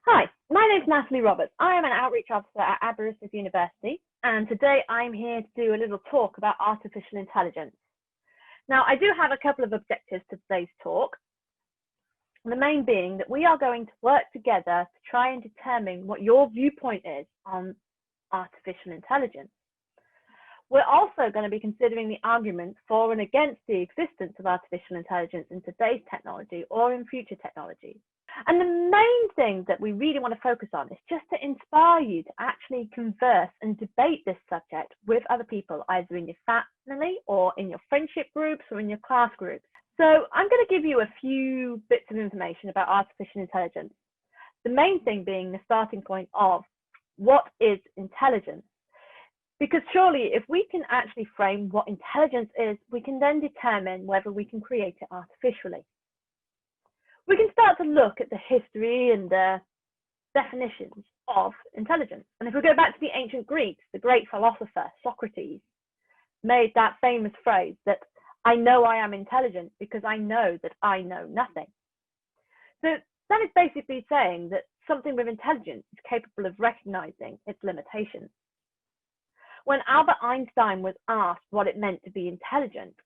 Hi, my name is Natalie Roberts. I am an outreach officer at Aberystwyth University, and today I'm here to do a little talk about artificial intelligence. Now, I do have a couple of objectives to today's talk. The main being that we are going to work together to try and determine what your viewpoint is on artificial intelligence. We're also going to be considering the arguments for and against the existence of artificial intelligence in today's technology or in future technologies. And the main thing that we really want to focus on is just to inspire you to actually converse and debate this subject with other people, either in your family or in your friendship groups or in your class groups. So I'm going to give you a few bits of information about artificial intelligence. The main thing being the starting point of what is intelligence? Because surely if we can actually frame what intelligence is, we can then determine whether we can create it artificially. We can start to look at the history and the definitions of intelligence. And if we go back to the ancient Greeks, the great philosopher Socrates made that famous phrase that I know I am intelligent because I know that I know nothing. So that is basically saying that something with intelligence is capable of recognizing its limitations. When Albert Einstein was asked what it meant to be intelligent,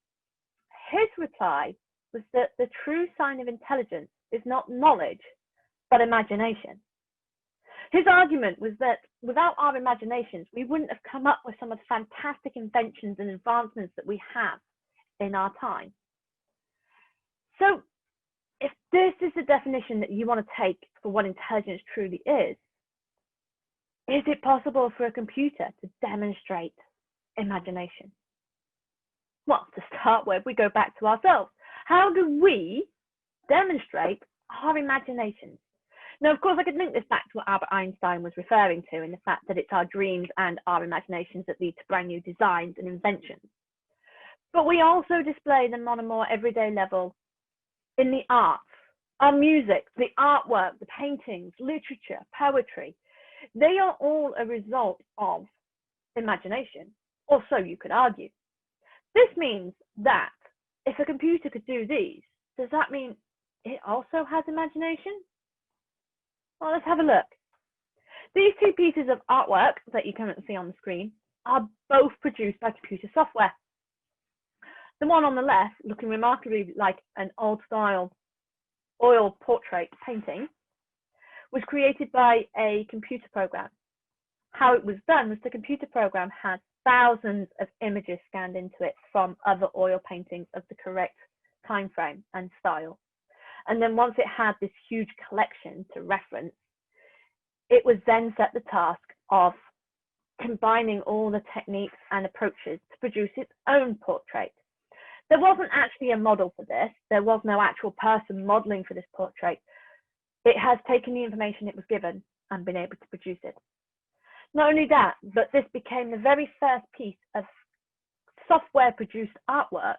his reply was that the true sign of intelligence is not knowledge, but imagination. His argument was that without our imaginations, we wouldn't have come up with some of the fantastic inventions and advancements that we have in our time. So if this is the definition that you want to take for what intelligence truly is it possible for a computer to demonstrate imagination? Well, to start with, we go back to ourselves. How do we demonstrate our imaginations? Now, of course, I could link this back to what Albert Einstein was referring to in the fact that it's our dreams and our imaginations that lead to brand new designs and inventions. But we also display them on a more everyday level in the arts, our music, the artwork, the paintings, literature, poetry. They are all a result of imagination, or so you could argue. This means that if a computer could do these, does that mean it also has imagination? Well, let's have a look. These two pieces of artwork that you currently see on the screen are both produced by computer software. The one on the left, looking remarkably like an old-style oil portrait painting, was created by a computer program. How it was done was the computer program had thousands of images scanned into it from other oil paintings of the correct time frame and style. And then once it had this huge collection to reference, it was then set the task of combining all the techniques and approaches to produce its own portrait. There wasn't actually a model for this. There was no actual person modeling for this portrait. It has taken the information it was given and been able to produce it. Not only that, but this became the very first piece of software-produced artwork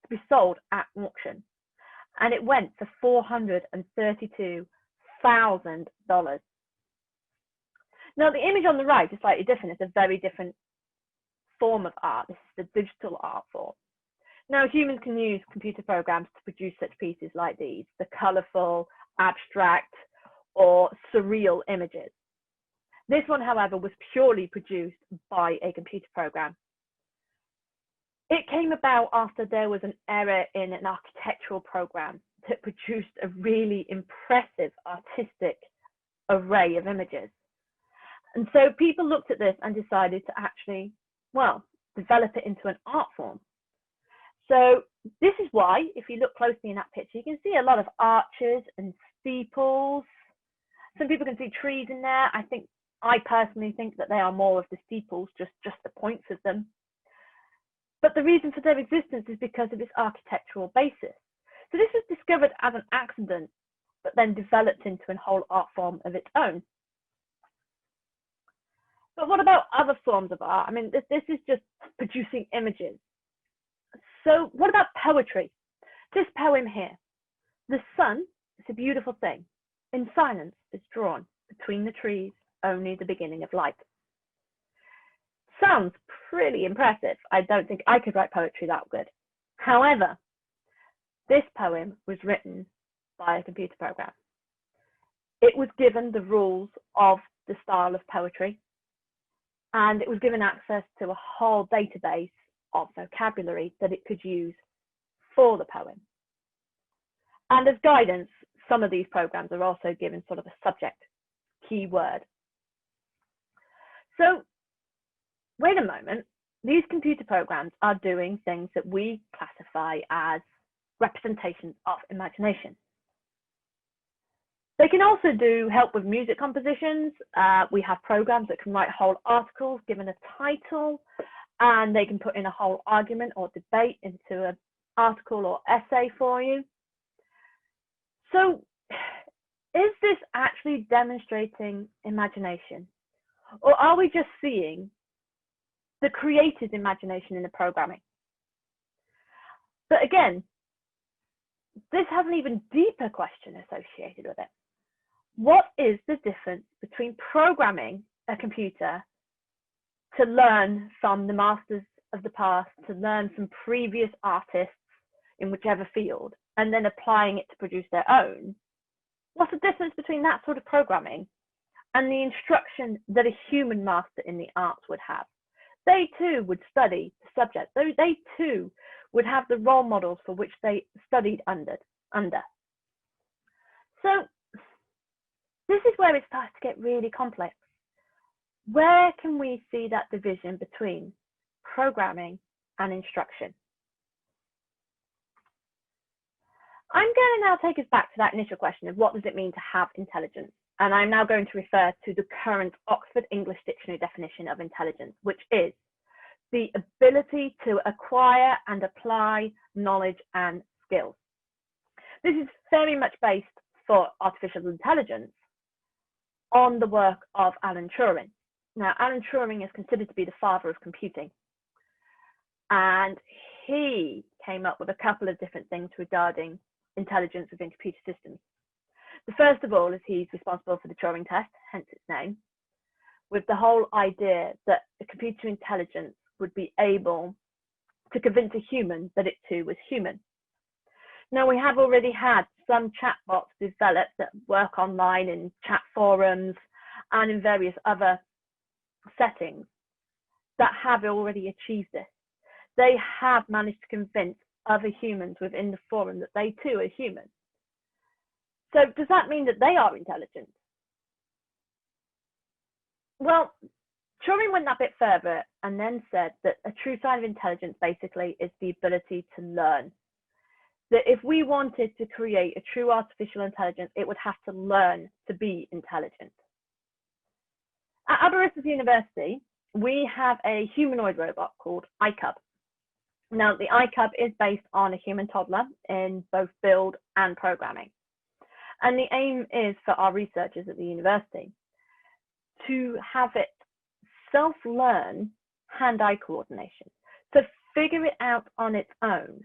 to be sold at auction. And it went for $432,000. Now, the image on the right is slightly different. It's a very different form of art. This is the digital art form. Now, humans can use computer programs to produce such pieces like these, the colorful, abstract, or surreal images. This one, however, was purely produced by a computer program. It came about after there was an error in an architectural program that produced a really impressive artistic array of images. And so people looked at this and decided to actually, well, develop it into an art form. So this is why, if you look closely in that picture, you can see a lot of arches and steeples. Some people can see trees in there. I personally think that they are more of the steeples, just the points of them. But the reason for their existence is because of its architectural basis. So this was discovered as an accident, but then developed into a whole art form of its own. But what about other forms of art? I mean, this is just producing images. So what about poetry? This poem here, the sun is a beautiful thing. In silence is drawn between the trees, only the beginning of light. Sounds pretty impressive. I don't think I could write poetry that good. However, this poem was written by a computer program. It was given the rules of the style of poetry, and it was given access to a whole database of vocabulary that it could use for the poem. And as guidance, some of these programs are also given sort of a subject keyword. So wait a moment, these computer programs are doing things that we classify as representations of imagination. They can also help with music compositions. We have programs that can write whole articles given a title, and they can put in a whole argument or debate into an article or essay for you. So is this actually demonstrating imagination? Or are we just seeing the creator's imagination in the programming? But again, this has an even deeper question associated with it. What is the difference between programming a computer to learn from the masters of the past, to learn from previous artists in whichever field, and then applying it to produce their own? What's the difference between that sort of programming and the instruction that a human master in the arts would have? They too would study the subject. They too would have the role models for which they studied under. So this is where it starts to get really complex. Where can we see that division between programming and instruction? I'm going to now take us back to that initial question of what does it mean to have intelligence? And I'm now going to refer to the current Oxford English Dictionary definition of intelligence, which is the ability to acquire and apply knowledge and skills. This is very much based for artificial intelligence on the work of Alan Turing. Now, Alan Turing is considered to be the father of computing, and he came up with a couple of different things regarding intelligence within computer systems. The first of all is he's responsible for the Turing test, hence its name, with the whole idea that a computer intelligence would be able to convince a human that it too was human. Now, we have already had some chatbots developed that work online in chat forums and in various other settings that have already achieved this. They have managed to convince other humans within the forum that they too are human. So does that mean that they are intelligent? Well, Turing went that bit further and then said that a true sign of intelligence basically is the ability to learn. That if we wanted to create a true artificial intelligence, it would have to learn to be intelligent. At Aberystwyth University, we have a humanoid robot called iCub. Now, the iCub is based on a human toddler in both build and programming. And the aim is for our researchers at the university to have it self-learn hand-eye coordination. So figure it out on its own.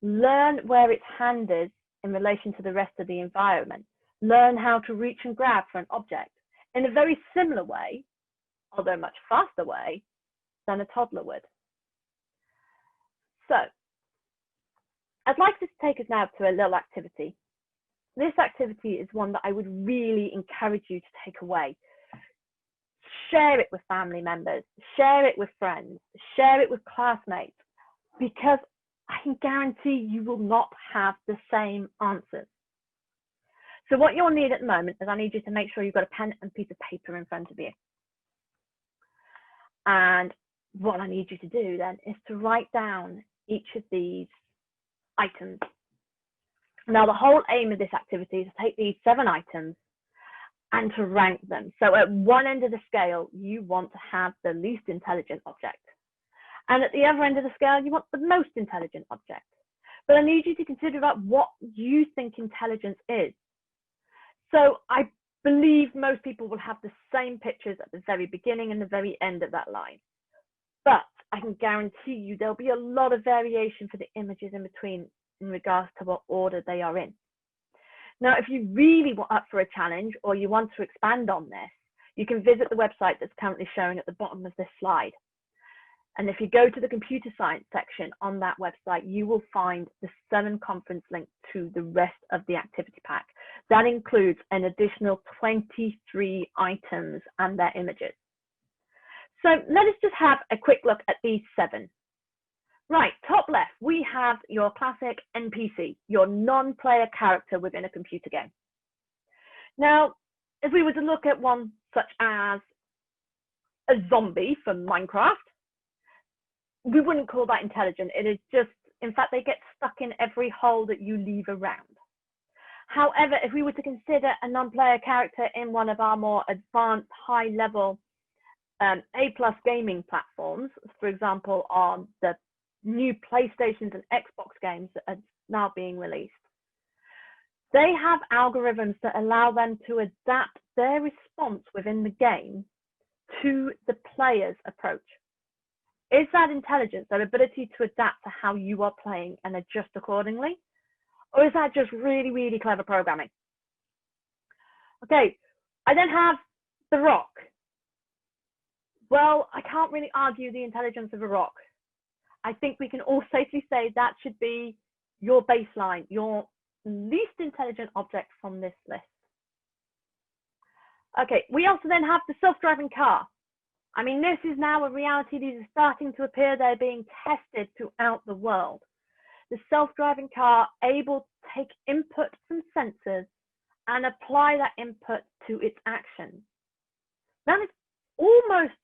Learn where its hand is in relation to the rest of the environment. Learn how to reach and grab for an object in a very similar way, although much faster way, than a toddler would. So, I'd like to take us now to a little activity. This activity is one that I would really encourage you to take away. Share it with family members, share it with friends, share it with classmates, because I can guarantee you will not have the same answers. So what you'll need at the moment is I need you to make sure you've got a pen and piece of paper in front of you. And what I need you to do then is to write down each of these items. Now, the whole aim of this activity is to take these 7 items and to rank them. So at one end of the scale, you want to have the least intelligent object. And at the other end of the scale, you want the most intelligent object. But I need you to consider about what you think intelligence is. So I believe most people will have the same pictures at the very beginning and the very end of that line. But I can guarantee you there'll be a lot of variation for the images in between in regards to what order they are in. Now, if you really want up for a challenge or you want to expand on this, you can visit the website that's currently showing at the bottom of this slide. And if you go to the computer science section on that website, you will find the 7 conference link to the rest of the activity pack. That includes an additional 23 items and their images. So let us just have a quick look at these 7. Right, top left, we have your classic NPC, your non-player character within a computer game. Now, if we were to look at one such as a zombie from Minecraft, we wouldn't call that intelligent. It is just, in fact, they get stuck in every hole that you leave around. However, if we were to consider a non-player character in one of our more advanced, high-level A+ gaming platforms, for example, on the new PlayStations and Xbox games that are now being released, they have algorithms that allow them to adapt their response within the game to the player's approach. Is that intelligence, that ability to adapt to how you are playing and adjust accordingly? Or is that just really, really clever programming? Okay, I then have The Rock. Well, I can't really argue the intelligence of a rock. I think we can all safely say that should be your baseline, your least intelligent object from this list. Okay, we also then have the self-driving car. I mean, this is now a reality. These are starting to appear. They're being tested throughout the world. The self-driving car able to take input from sensors and apply that input to its actions. That is almost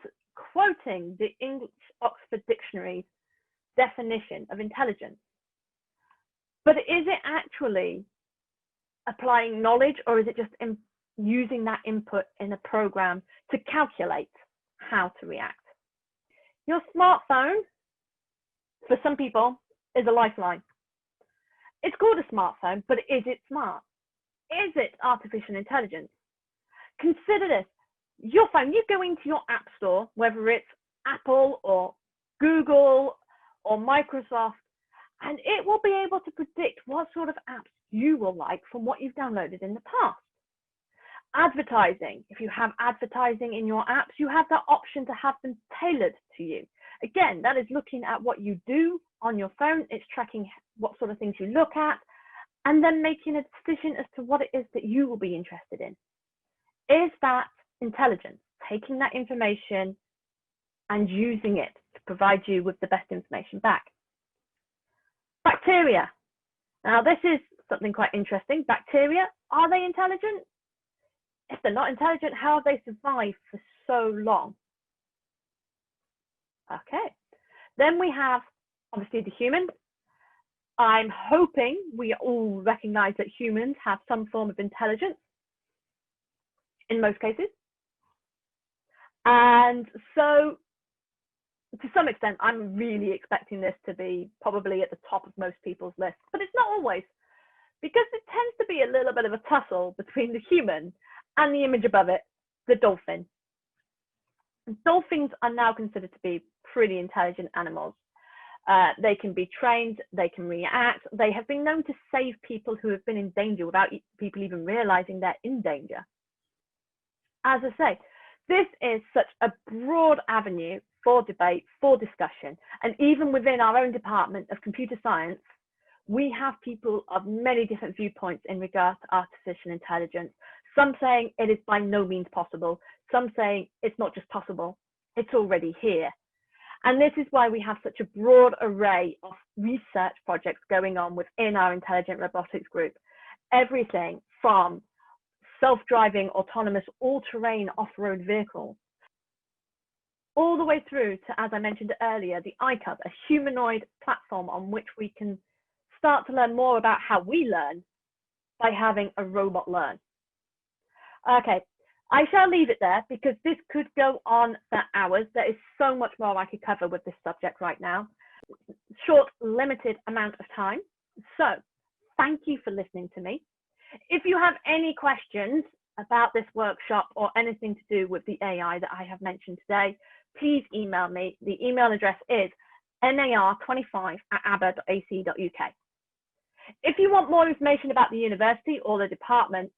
quoting the English Oxford Dictionary's definition of intelligence. But is it actually applying knowledge, or is it just using that input in a program to calculate how to react? Your smartphone, for some people, is a lifeline. It's called a smartphone, but is it smart? Is it artificial intelligence? Consider this. Your phone, you go into your app store, whether it's Apple or Google or Microsoft, and it will be able to predict what sort of apps you will like from what you've downloaded in the past. Advertising, if you have advertising in your apps, you have that option to have them tailored to you. Again, that is looking at what you do on your phone. It's tracking what sort of things you look at, and then making a decision as to what it is that you will be interested in. Is that intelligence, taking that information and using it to provide you with the best information back? Bacteria. Now, this is something quite interesting. Bacteria, are they intelligent? If they're not intelligent, how have they survived for so long? Okay, then we have obviously the human. I'm hoping we all recognize that humans have some form of intelligence in most cases. And so to some extent, I'm really expecting this to be probably at the top of most people's lists, but it's not always, because it tends to be a little bit of a tussle between the human and the image above it, the dolphin. Dolphins are now considered to be pretty intelligent animals. They can be trained, they can react. They have been known to save people who have been in danger without people even realizing they're in danger. As I say, this is such a broad avenue for debate, for discussion. And even within our own department of computer science, we have people of many different viewpoints in regards to artificial intelligence. Some saying it is by no means possible. Some saying it's not just possible, it's already here. And this is why we have such a broad array of research projects going on within our intelligent robotics group. Everything from self-driving, autonomous, all-terrain off-road vehicles, all the way through to, as I mentioned earlier, the iCub, a humanoid platform on which we can start to learn more about how we learn by having a robot learn. Okay, I shall leave it there because this could go on for hours. There is so much more I could cover with this subject right now. Short, limited amount of time. So thank you for listening to me. If you have any questions about this workshop or anything to do with the AI that I have mentioned today, please email me. The email address is nar25@aba.ac.uk. If you want more information about the university or the department,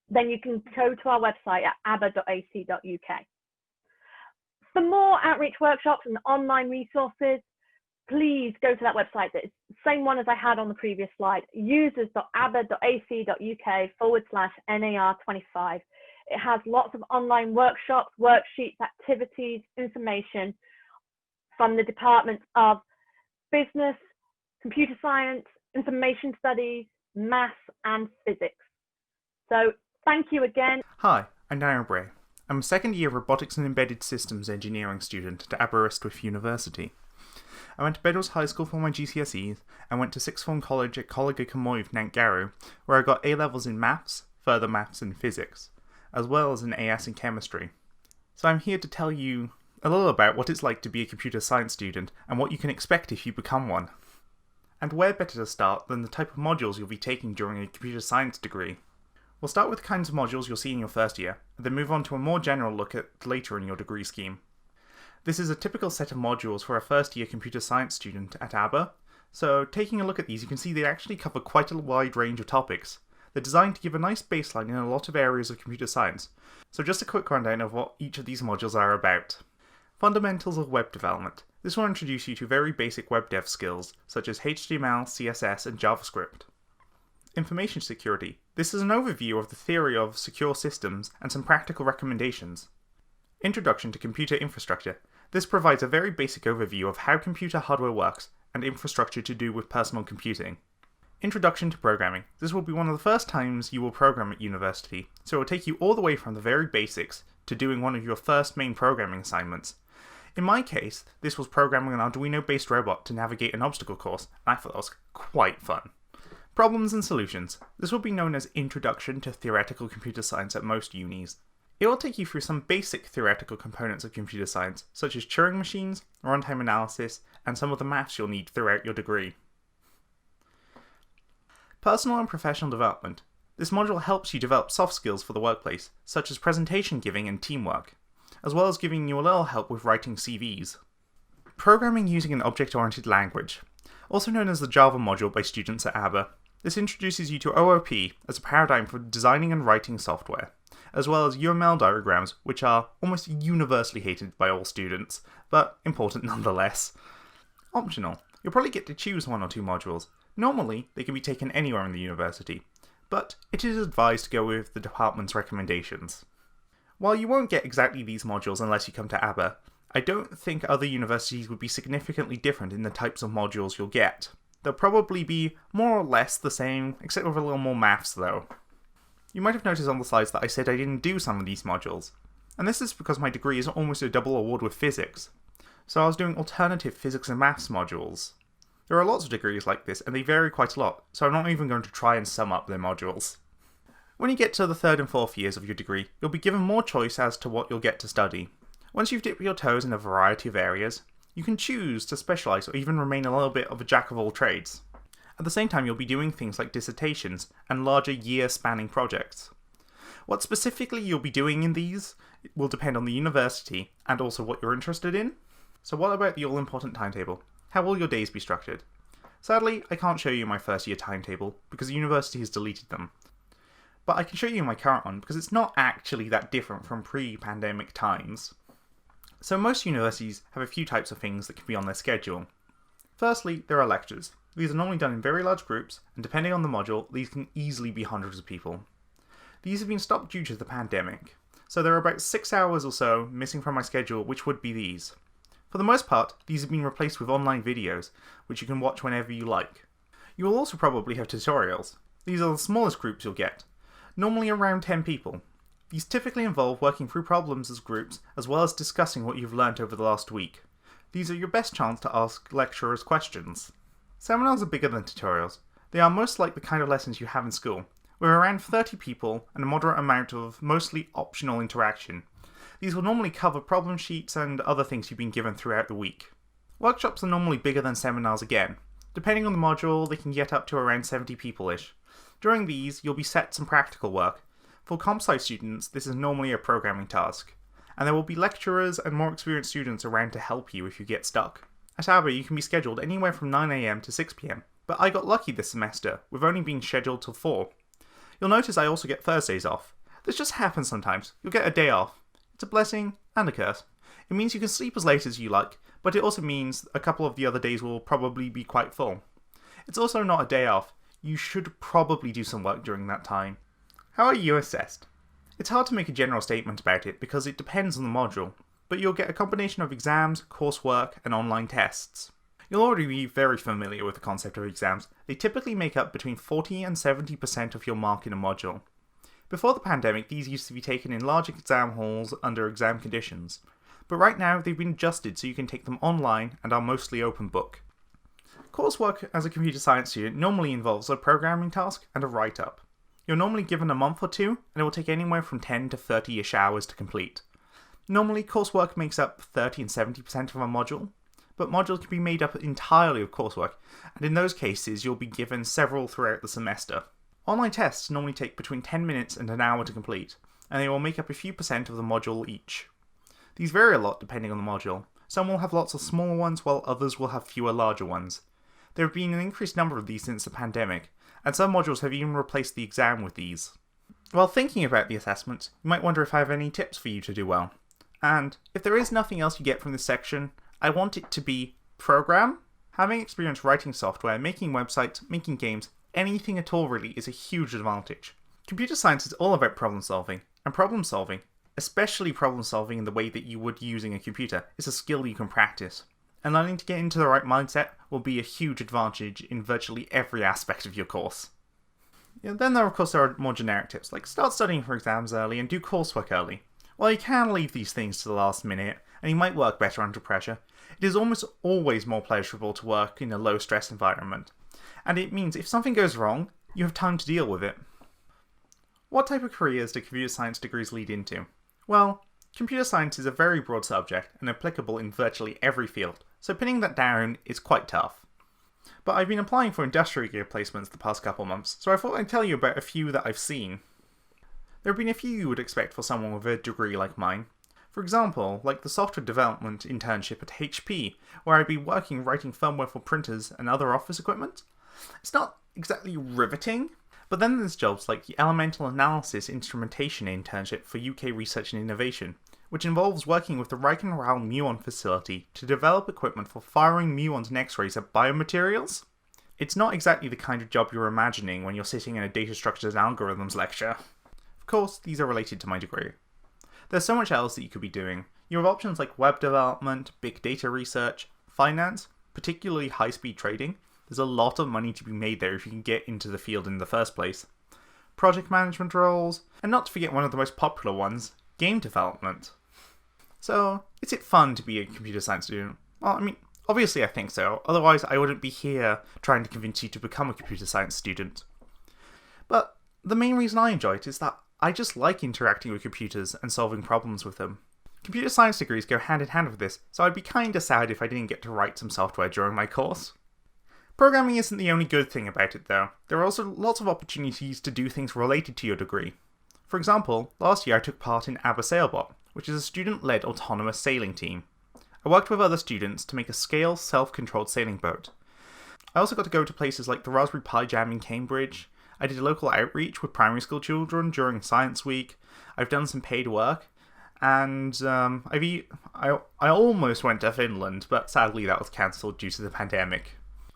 then you can go to our website at aba.ac.uk. For more outreach workshops and online resources, please go to that website. It's the same one as I had on the previous slide, users.aber.ac.uk/NAR25. It has lots of online workshops, worksheets, activities, information from the departments of business, computer science, information studies, maths, and physics. So thank you again. Hi, I'm Darren Bray. I'm a second year Robotics and Embedded Systems Engineering student at Aberystwyth University. I went to Bedwars High School for my GCSEs and went to sixth form college at Coleg y Cymoedd, Nant Garw, where I got A-levels in maths, further maths and physics, as well as an AS in chemistry. So I'm here to tell you a little about what it's like to be a computer science student and what you can expect if you become one. And where better to start than the type of modules you'll be taking during a computer science degree. We'll start with the kinds of modules you'll see in your first year, and then move on to a more general look at later in your degree scheme. This is a typical set of modules for a first year computer science student at Aber, so taking a look at these you can see they actually cover quite a wide range of topics. They're designed to give a nice baseline in a lot of areas of computer science, so just a quick rundown of what each of these modules are about. Fundamentals of web development. This will introduce you to very basic web dev skills, such as HTML, CSS, and JavaScript. Information security. This is an overview of the theory of secure systems and some practical recommendations. Introduction to computer infrastructure. This provides a very basic overview of how computer hardware works and infrastructure to do with personal computing. Introduction to programming. This will be one of the first times you will program at university, so it will take you all the way from the very basics to doing one of your first main programming assignments. In my case, this was programming an Arduino-based robot to navigate an obstacle course, and I thought that was quite fun. Problems and solutions. This will be known as Introduction to Theoretical Computer Science at most unis. It will take you through some basic theoretical components of computer science, such as Turing machines, runtime analysis, and some of the maths you'll need throughout your degree. Personal and professional development. This module helps you develop soft skills for the workplace, such as presentation giving and teamwork, as well as giving you a little help with writing CVs. Programming using an object-oriented language, also known as the Java module by students at Aber. This introduces you to OOP as a paradigm for designing and writing software, as well as UML diagrams, which are almost universally hated by all students, but important nonetheless. Optional. You'll probably get to choose one or two modules. Normally, they can be taken anywhere in the university, but it is advised to go with the department's recommendations. While you won't get exactly these modules unless you come to Aber, I don't think other universities would be significantly different in the types of modules you'll get. They'll probably be more or less the same, except with a little more maths though. You might have noticed on the slides that I said I didn't do some of these modules, and this is because my degree is almost a double award with physics, so I was doing alternative physics and maths modules. There are lots of degrees like this, and they vary quite a lot, so I'm not even going to try and sum up their modules. When you get to the third and fourth years of your degree, you'll be given more choice as to what you'll get to study. Once you've dipped your toes in a variety of areas, you can choose to specialise or even remain a little bit of a jack of all trades. At the same time, you'll be doing things like dissertations and larger year-spanning projects. What specifically you'll be doing in these will depend on the university and also what you're interested in. So what about the all-important timetable? How will your days be structured? Sadly, I can't show you my first year timetable because the university has deleted them. But I can show you my current one because it's not actually that different from pre-pandemic times. So most universities have a few types of things that can be on their schedule. Firstly, there are lectures. These are normally done in very large groups, and depending on the module, these can easily be hundreds of people. These have been stopped due to the pandemic, so there are about 6 hours or so missing from my schedule, which would be these. For the most part, these have been replaced with online videos, which you can watch whenever you like. You will also probably have tutorials. These are the smallest groups you'll get, normally around 10 people. These typically involve working through problems as groups, as well as discussing what you've learnt over the last week. These are your best chance to ask lecturers questions. Seminars are bigger than tutorials. They are most like the kind of lessons you have in school, with around 30 people and a moderate amount of mostly optional interaction. These will normally cover problem sheets and other things you've been given throughout the week. Workshops are normally bigger than seminars again. Depending on the module, they can get up to around 70 people-ish. During these, you'll be set some practical work. For comp sci students, this is normally a programming task, and there will be lecturers and more experienced students around to help you if you get stuck. At Aber, you can be scheduled anywhere from 9 AM to 6 PM, but I got lucky this semester, with only being scheduled till 4. You'll notice I also get Thursdays off. This just happens sometimes. You'll get a day off. It's a blessing and a curse. It means you can sleep as late as you like, but it also means a couple of the other days will probably be quite full. It's also not a day off. You should probably do some work during that time. How are you assessed? It's hard to make a general statement about it because it depends on the module, but you'll get a combination of exams, coursework, and online tests. You'll already be very familiar with the concept of exams. They typically make up between 40 and 70% of your mark in a module. Before the pandemic, these used to be taken in large exam halls under exam conditions, but right now they've been adjusted so you can take them online and are mostly open book. Coursework as a computer science student normally involves a programming task and a write-up. You're normally given a month or two, and it will take anywhere from 10 to 30-ish hours to complete. Normally, coursework makes up 30 and 70% of a module, but modules can be made up entirely of coursework, and in those cases you'll be given several throughout the semester. Online tests normally take between 10 minutes and an hour to complete, and they will make up a few percent of the module each. These vary a lot depending on the module. Some will have lots of smaller ones, while others will have fewer larger ones. There have been an increased number of these since the pandemic, and some modules have even replaced the exam with these. While thinking about the assessments, you might wonder if I have any tips for you to do well. And if there is nothing else you get from this section, I want it to be program. Having experience writing software, making websites, making games, anything at all really is a huge advantage. Computer science is all about problem solving, and problem solving, especially problem solving in the way that you would using a computer, is a skill you can practice. And learning to get into the right mindset will be a huge advantage in virtually every aspect of your course. Then there are more generic tips, like start studying for exams early and do coursework early. While you can leave these things to the last minute, and you might work better under pressure, it is almost always more pleasurable to work in a low-stress environment. And it means if something goes wrong, you have time to deal with it. What type of careers do computer science degrees lead into? Well, computer science is a very broad subject and applicable in virtually every field, so pinning that down is quite tough. But I've been applying for industrial gear placements the past couple months, so I thought I'd tell you about a few that I've seen. There have been a few you would expect for someone with a degree like mine. For example, like the software development internship at HP, where I'd be working writing firmware for printers and other office equipment. It's not exactly riveting, but then there's jobs like the elemental analysis instrumentation internship for UK Research and Innovation, which involves working with the Reichenrau muon facility to develop equipment for firing muons and X-rays at biomaterials. It's not exactly the kind of job you're imagining when you're sitting in a data structures and algorithms lecture. Of course, these are related to my degree. There's so much else that you could be doing. You have options like web development, big data research, finance, particularly high-speed trading. There's a lot of money to be made there if you can get into the field in the first place. Project management roles, and not to forget one of the most popular ones, game development. So, is it fun to be a computer science student? Well, I mean, obviously I think so, otherwise I wouldn't be here trying to convince you to become a computer science student. But the main reason I enjoy it is that I just like interacting with computers and solving problems with them. Computer science degrees go hand in hand with this, so I'd be kinda sad if I didn't get to write some software during my course. Programming isn't the only good thing about it though. There are also lots of opportunities to do things related to your degree. For example, last year I took part in ABBA Sailbot, which is a student-led autonomous sailing team. I worked with other students to make a scale, self-controlled sailing boat. I also got to go to places like the Raspberry Pi Jam in Cambridge. I did a local outreach with primary school children during Science Week. I've done some paid work, and I almost went to Finland, but sadly that was cancelled due to the pandemic.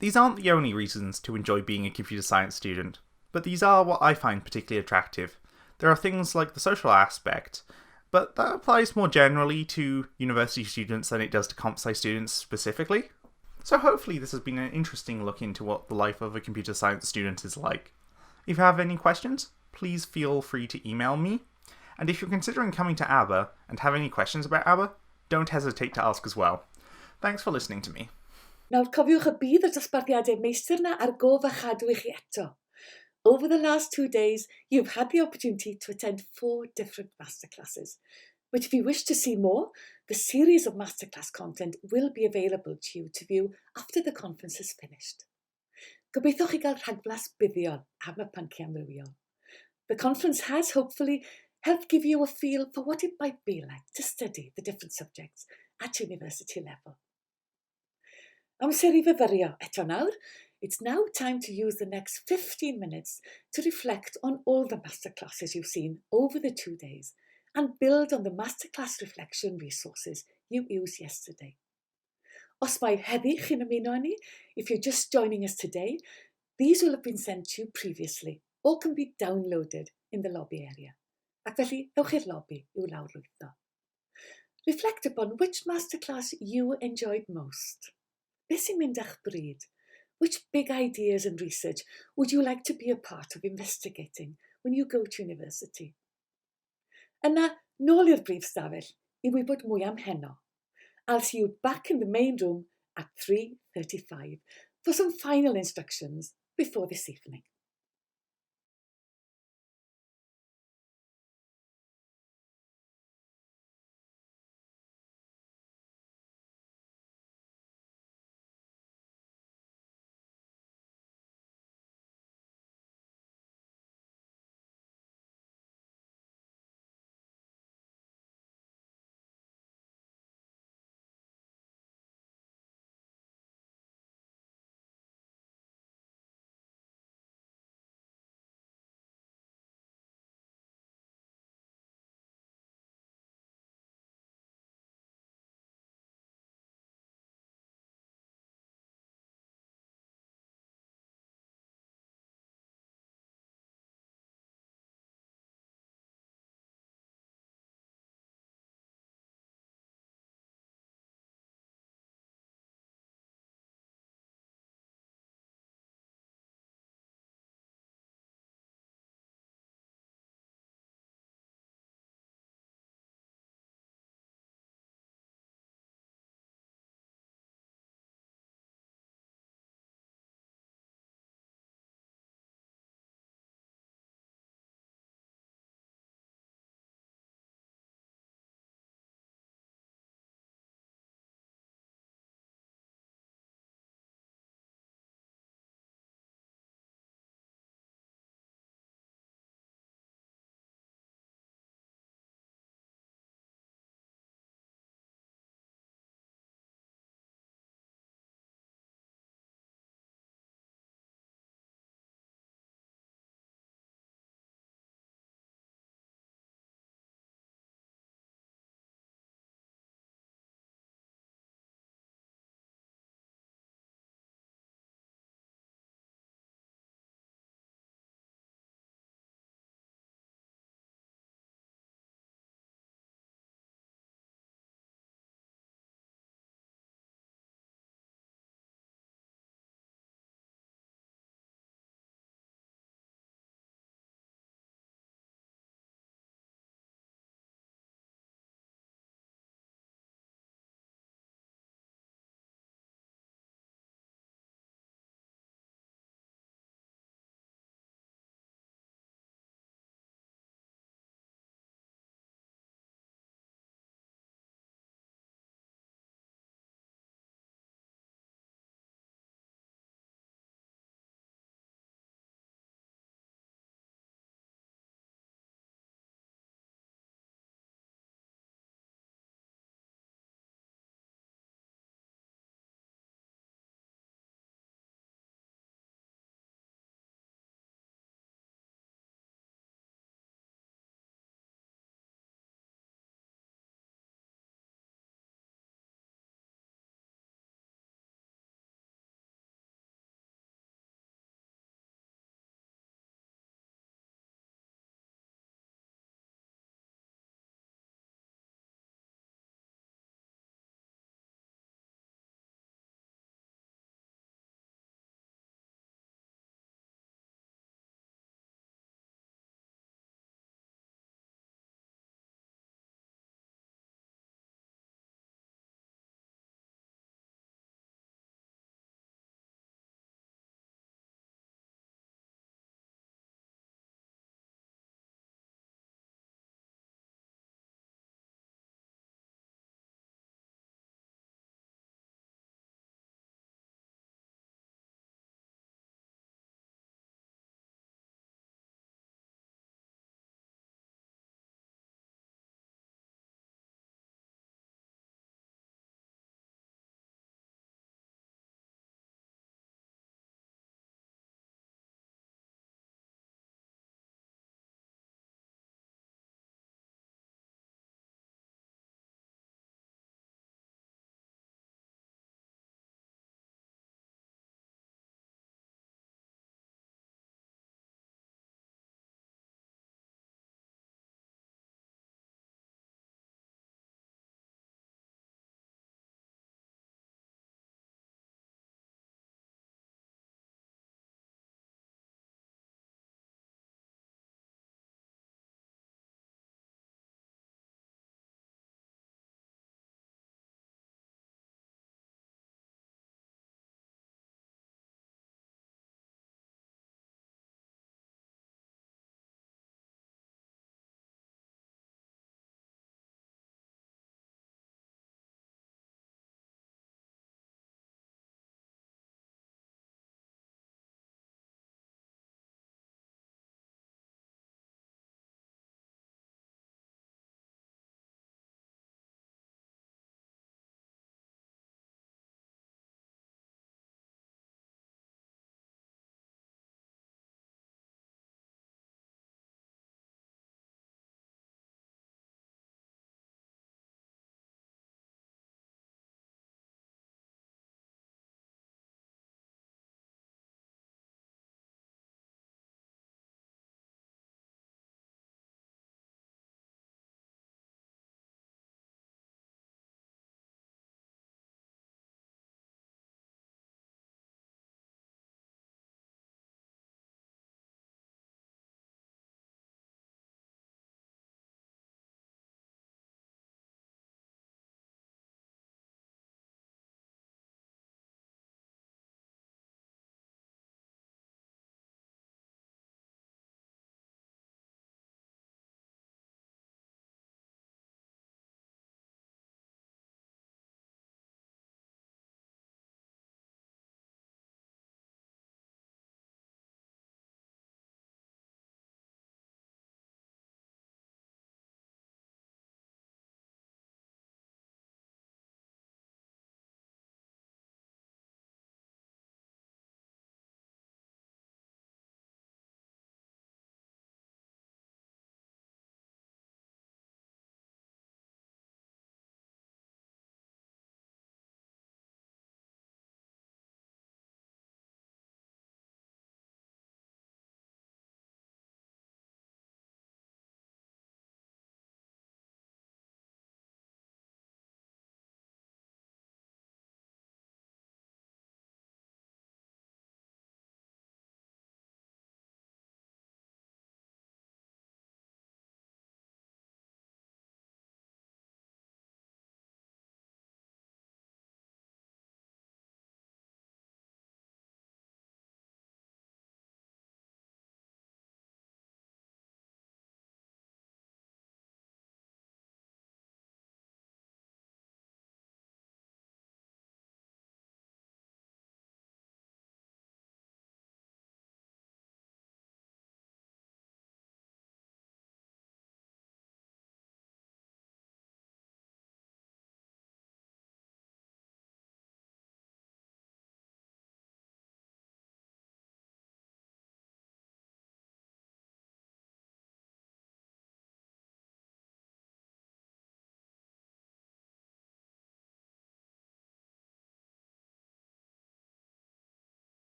These aren't the only reasons to enjoy being a computer science student, but these are what I find particularly attractive. There are things like the social aspect, but that applies more generally to university students than it does to comp sci students specifically. So hopefully this has been an interesting look into what the life of a computer science student is like. If you have any questions, please feel free to email me. And if you're considering coming to ABBA and have any questions about ABBA, don't hesitate to ask as well. Thanks for listening to me. Nawr cofiwch y bydd y dosbarthiadau meistr na ar gof a chadw I chi eto. Over the last 2 days, you've had the opportunity to attend 4 different masterclasses. But if you wish to see more, the series of masterclass content will be available to you to view after the conference is finished. Gobeithio chi gael rhagflas buddiol am y pynciau amrywiol. The conference has hopefully helped give you a feel for what it might be like to study the different subjects at university level. Amser I fyfyrio eto nawr. It's now time to use the next 15 minutes to reflect on all the masterclasses you've seen over the 2 days and build on the masterclass reflection resources you used yesterday. Os mae heddi chi'n ymuno ni, if you're just joining us today, these will have been sent to you previously or can be downloaded in the lobby area. Ac felly, ewch i'r lobby i'w lawrlwytho. Reflect upon which masterclass you enjoyed most. Beth sy'n mynd â'ch bryd? Which big ideas and research would you like to be a part of investigating when you go to university? Yna, nôl i'r brif stafell i wybod mwy am heno. I'll see you back in the main room at 3:35 for some final instructions before this evening.